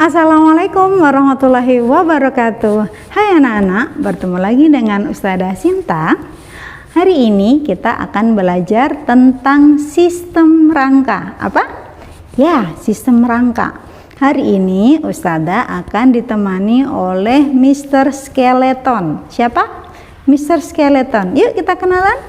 Assalamualaikum warahmatullahi wabarakatuh. Hai anak-anak, bertemu lagi dengan Ustazah Sinta. Hari ini kita akan belajar tentang sistem rangka. Apa? Ya, sistem rangka. Hari ini Ustazah akan ditemani oleh Mr. Skeleton. Siapa? Mr. Skeleton. Yuk kita kenalan.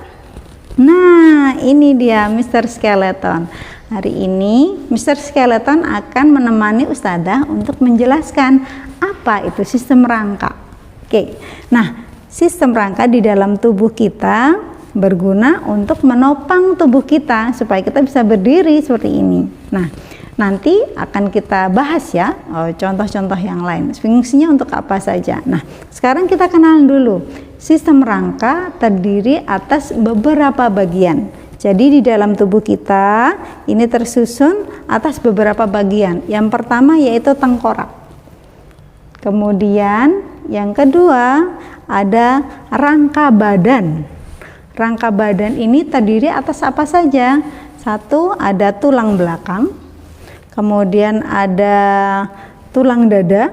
Nah, ini dia Mr. Skeleton. Hari ini Mr. Skeleton akan menemani Ustazah untuk menjelaskan apa itu sistem rangka. Oke. Nah, sistem rangka di dalam tubuh kita berguna untuk menopang tubuh kita supaya kita bisa berdiri seperti ini. Nah, nanti akan kita bahas ya contoh-contoh yang lain. Fungsinya untuk apa saja. Nah, sekarang kita kenalan dulu. Sistem rangka terdiri atas beberapa bagian. Jadi di dalam tubuh kita ini tersusun atas beberapa bagian. Yang pertama yaitu tengkorak. Kemudian yang kedua ada rangka badan. Rangka badan ini terdiri atas apa saja? Satu, ada tulang belakang. Kemudian ada tulang dada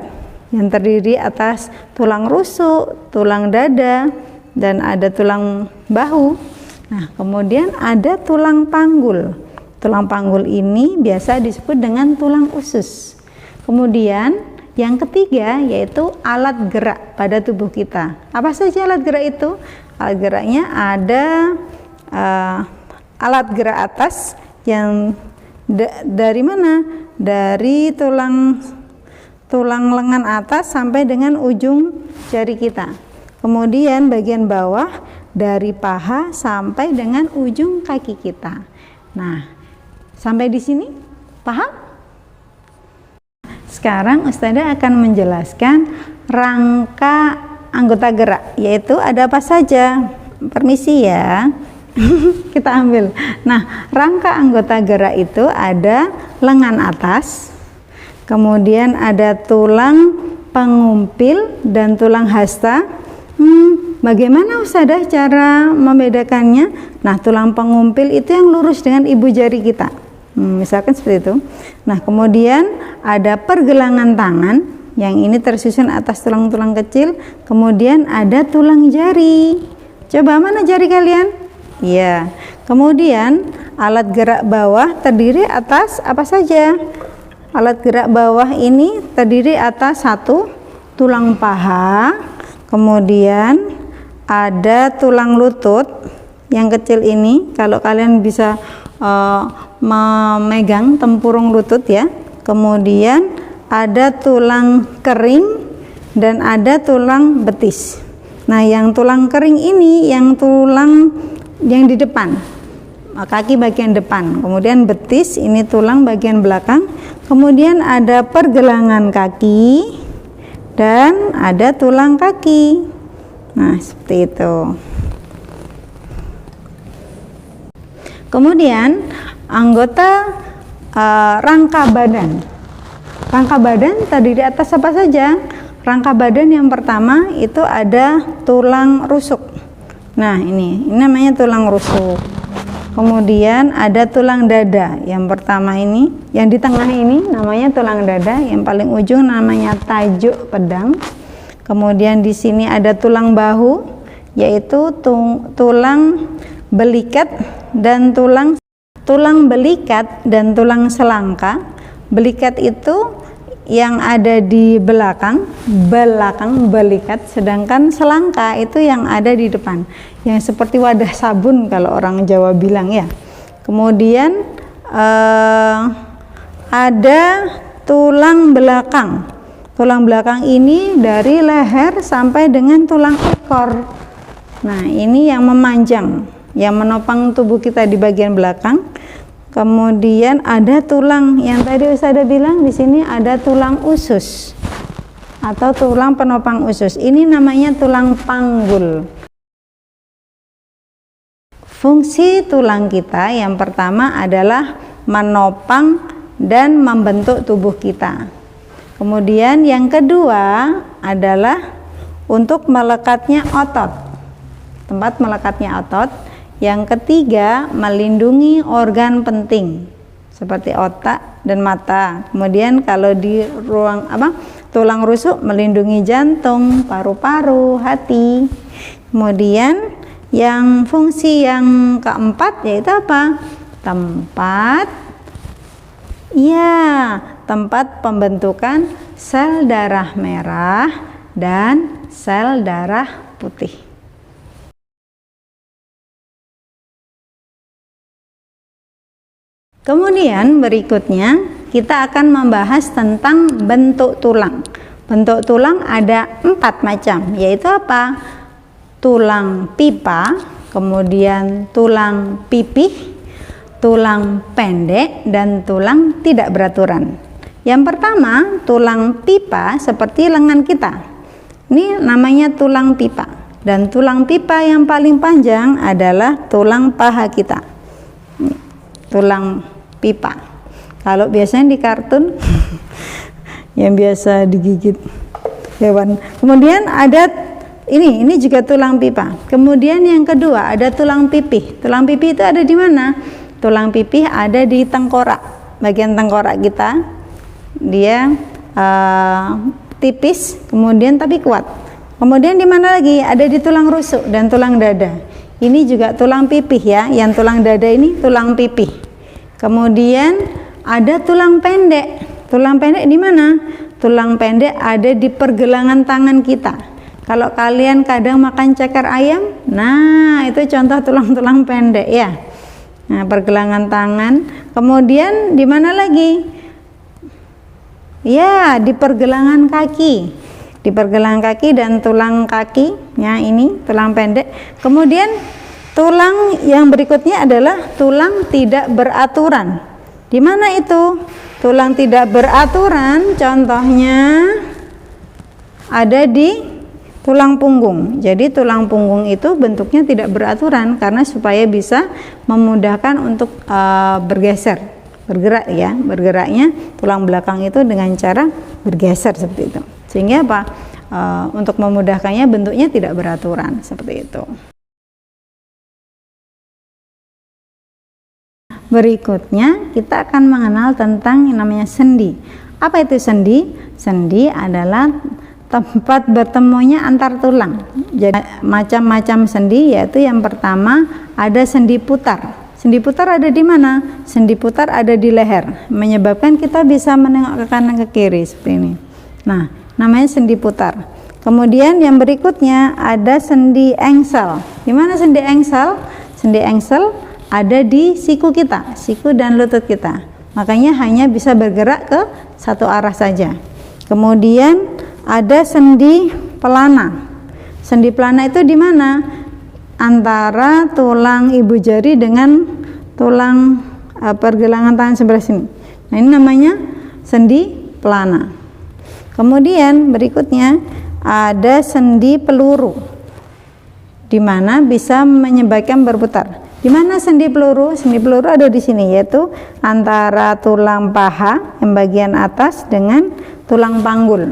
yang terdiri atas tulang rusuk, tulang dada, dan ada tulang bahu. Nah, kemudian ada tulang panggul. Tulang panggul ini biasa disebut dengan tulang usus. Kemudian yang ketiga yaitu alat gerak pada tubuh kita. Apa saja alat gerak itu? Alat geraknya ada alat gerak atas yang dari mana? Dari tulang lengan atas sampai dengan ujung jari kita. Kemudian bagian bawah dari paha sampai dengan ujung kaki kita. Nah, sampai di sini paham? Sekarang Ustazah akan menjelaskan rangka anggota gerak, yaitu ada apa saja. Permisi ya. Kita ambil. Nah, rangka anggota gerak itu ada lengan atas, kemudian ada tulang pengumpil dan tulang hasta. Bagaimana Ustazah cara membedakannya? Nah, tulang pengumpil itu yang lurus dengan ibu jari kita. Misalkan seperti itu. Nah, kemudian ada pergelangan tangan yang ini tersusun atas tulang-tulang kecil. Kemudian ada tulang jari. Coba mana jari kalian? Iya. Kemudian alat gerak bawah terdiri atas apa saja? Alat gerak bawah ini terdiri atas satu, tulang paha. Kemudian ada tulang lutut yang kecil ini, kalau kalian bisa memegang tempurung lutut ya. Kemudian ada tulang kering dan ada tulang betis. Nah, yang tulang kering ini yang tulang yang di depan, kaki bagian depan. Kemudian betis ini tulang bagian belakang. Kemudian ada pergelangan kaki dan ada tulang kaki. Nah, seperti itu. Kemudian anggota rangka badan. Rangka badan terdiri atas apa saja? Rangka badan yang pertama itu ada tulang rusuk. Nah, ini namanya tulang rusuk. Kemudian ada tulang dada. Yang pertama ini, yang di tengah ini namanya tulang dada, yang paling ujung namanya tajuk pedang. Kemudian di sini ada tulang bahu, yaitu tulang belikat dan tulang belikat dan tulang selangka. Belikat itu yang ada di belakang belikat, sedangkan selangka itu yang ada di depan, yang seperti wadah sabun kalau orang Jawa bilang ya. Kemudian ada tulang belakang. Tulang belakang ini dari leher sampai dengan tulang ekor. Nah, ini yang memanjang, yang menopang tubuh kita di bagian belakang. Kemudian ada tulang yang tadi Ustazah bilang, di sini ada tulang usus atau tulang penopang usus. Ini namanya tulang panggul. Fungsi tulang kita yang pertama adalah menopang dan membentuk tubuh kita. Kemudian yang kedua adalah untuk melekatnya otot, tempat melekatnya otot. Yang ketiga, melindungi organ penting. seperti otak dan mata. Kemudian kalau di ruang tulang rusuk melindungi jantung, paru-paru, hati. Kemudian yang fungsi yang keempat yaitu apa? Tempat pembentukan sel darah merah dan sel darah putih. Kemudian berikutnya kita akan membahas tentang bentuk tulang. Bentuk tulang ada 4 macam, yaitu apa? Tulang pipa, kemudian tulang pipih, tulang pendek, dan tulang tidak beraturan. Yang pertama, tulang pipa seperti lengan kita. Ini namanya tulang pipa. Dan tulang pipa yang paling panjang adalah tulang paha kita. Tulang pipa. Kalau biasanya di kartun yang biasa digigit hewan. Kemudian ada ini juga tulang pipa. Kemudian yang kedua ada tulang pipih. Tulang pipih itu ada di mana? Tulang pipih ada di tengkorak, bagian tengkorak kita. Dia tipis, kemudian tapi kuat. Kemudian di mana lagi? Ada di tulang rusuk dan tulang dada. Ini juga tulang pipih ya. Yang tulang dada ini tulang pipih. Kemudian ada tulang pendek. Tulang pendek di mana? Tulang pendek ada di pergelangan tangan kita. Kalau kalian kadang makan ceker ayam, nah itu contoh tulang-tulang pendek ya. Nah, pergelangan tangan. Kemudian di mana lagi? Ya, di pergelangan kaki. Di pergelangan kaki dan tulang kaki. Ya, ini tulang pendek. Kemudian tulang yang berikutnya adalah tulang tidak beraturan. Di mana itu? Tulang tidak beraturan contohnya ada di tulang punggung. Jadi tulang punggung itu bentuknya tidak beraturan karena supaya bisa memudahkan untuk bergerak ya. Bergeraknya tulang belakang itu dengan cara bergeser seperti itu. Sehingga apa? Untuk memudahkannya bentuknya tidak beraturan seperti itu. Berikutnya kita akan mengenal tentang yang namanya sendi. Apa itu sendi? Sendi adalah tempat bertemunya antar tulang. Jadi macam-macam sendi, yaitu yang pertama ada sendi putar. Sendi putar ada di mana? Sendi putar ada di leher, menyebabkan kita bisa menengok ke kanan ke kiri seperti ini. Nah, namanya sendi putar. Kemudian yang berikutnya ada sendi engsel. Di mana sendi engsel? Sendi engsel ada di siku kita, siku dan lutut kita. Makanya hanya bisa bergerak ke satu arah saja. Kemudian ada sendi pelana. Sendi pelana itu di mana? Antara tulang ibu jari dengan tulang pergelangan tangan sebelah sini. Nah, ini namanya sendi pelana. Kemudian berikutnya ada sendi peluru, di mana bisa menyebabkan berputar. Di mana sendi peluru? Sendi peluru ada di sini, yaitu antara tulang paha yang bagian atas dengan tulang panggul.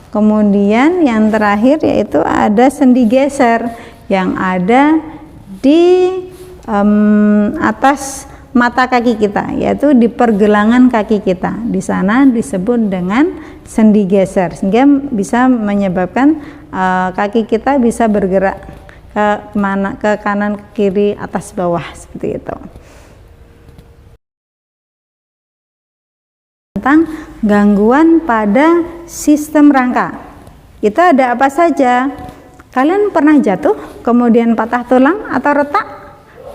Kemudian yang terakhir yaitu ada sendi geser yang ada di atas mata kaki kita, yaitu di pergelangan kaki kita. Di sana disebut dengan sendi geser, sehingga bisa menyebabkan kaki kita bisa bergerak ke kanan, ke kiri, atas, bawah seperti itu. Tentang gangguan pada sistem rangka. Itu ada apa saja? Kalian pernah jatuh kemudian patah tulang atau retak?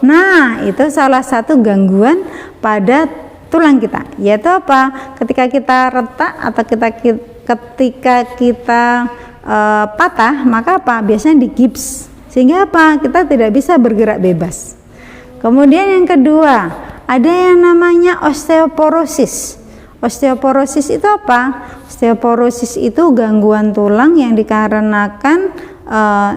Nah, itu salah satu gangguan pada tulang kita. Yaitu apa? Ketika kita retak atau ketika kita patah, maka apa? Biasanya digips. Sehingga apa? Kita tidak bisa bergerak bebas. Kemudian yang kedua, ada yang namanya osteoporosis. Osteoporosis itu apa? Osteoporosis itu gangguan tulang yang dikarenakan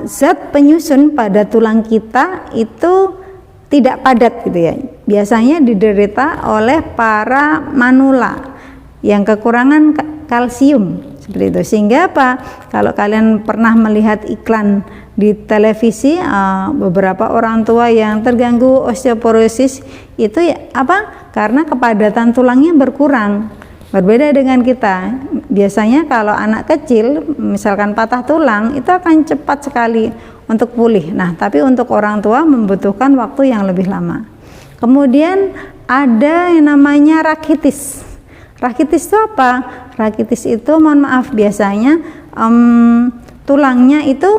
zat penyusun pada tulang kita itu tidak padat gitu ya. Biasanya diderita oleh para manula yang kekurangan kalsium seperti itu. Sehingga apa? Kalau kalian pernah melihat iklan di televisi beberapa orang tua yang terganggu osteoporosis itu ya apa? Karena kepadatan tulangnya berkurang. Berbeda dengan kita. Biasanya kalau anak kecil misalkan patah tulang itu akan cepat sekali untuk pulih. Nah, tapi untuk orang tua membutuhkan waktu yang lebih lama. Kemudian ada yang namanya rakitis. Rakitis itu apa? Rakitis itu mohon maaf biasanya tulangnya itu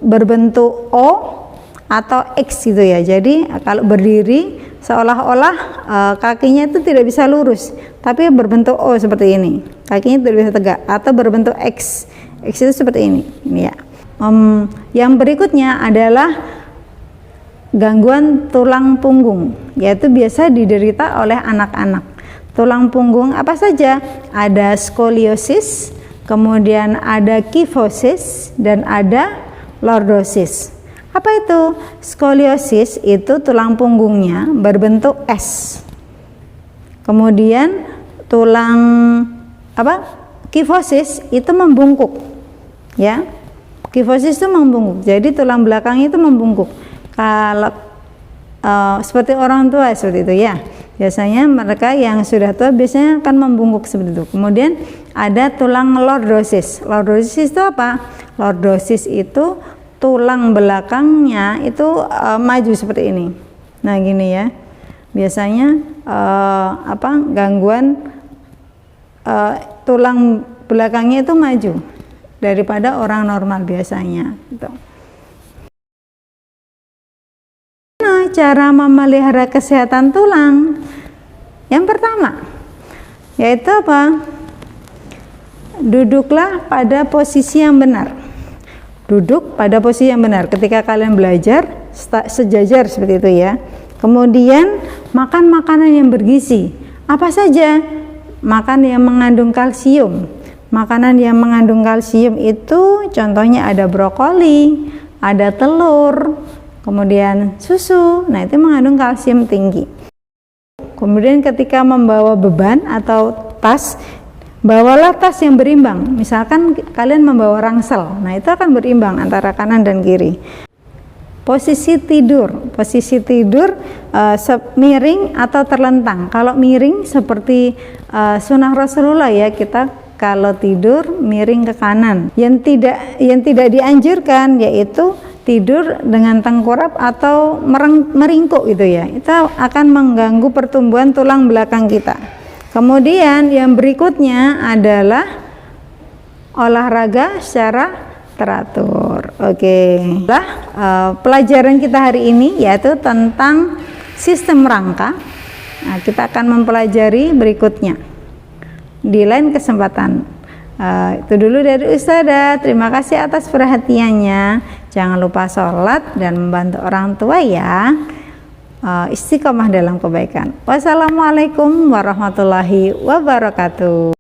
berbentuk O atau X gitu ya. Jadi kalau berdiri seolah-olah kakinya itu tidak bisa lurus, tapi berbentuk O seperti ini. Kakinya tidak bisa tegak atau berbentuk X. X itu seperti ini. Ini ya. Yang berikutnya adalah gangguan tulang punggung, yaitu biasa diderita oleh anak-anak. Tulang punggung apa saja? Ada skoliosis, kemudian ada kifosis, dan ada lordosis. Apa itu? Skoliosis itu tulang punggungnya berbentuk S. Kemudian tulang kifosis itu membungkuk. Ya. Kifosis itu membungkuk. Jadi tulang belakangnya itu membungkuk. Kalau seperti orang tua seperti itu ya. Biasanya mereka yang sudah tua biasanya akan membungkuk seperti itu. Kemudian ada tulang lordosis. Lordosis itu apa? Lordosis itu tulang belakangnya itu maju seperti ini. Nah, gini ya. Biasanya gangguan tulang belakangnya itu maju daripada orang normal biasanya. Gitu. Nah, cara memelihara kesehatan tulang. Yang pertama, yaitu apa? Duduklah pada posisi yang benar. Duduk pada posisi yang benar ketika kalian belajar sejajar seperti itu ya. Kemudian makan makanan yang bergizi. Apa saja? Makan yang mengandung kalsium. Makanan yang mengandung kalsium itu contohnya ada brokoli, ada telur, kemudian susu. Nah, itu mengandung kalsium tinggi. Kemudian ketika membawa beban atau tas, bawalah tas yang berimbang. Misalkan kalian membawa rangsel, nah itu akan berimbang antara kanan dan kiri. Posisi tidur miring atau terlentang. Kalau miring seperti sunnah Rasulullah ya, kita kalau tidur miring ke kanan. Yang tidak dianjurkan yaitu tidur dengan tengkurap atau meringkuk gitu ya. Itu akan mengganggu pertumbuhan tulang belakang kita. Kemudian yang berikutnya adalah olahraga secara teratur. Oke. Pelajaran kita hari ini yaitu tentang sistem rangka. Nah, kita akan mempelajari berikutnya di lain kesempatan. Itu dulu dari Ustazah. Terima kasih atas perhatiannya. Jangan lupa sholat dan membantu orang tua ya. Istiqomah dalam kebaikan. Wassalamualaikum warahmatullahi wabarakatuh.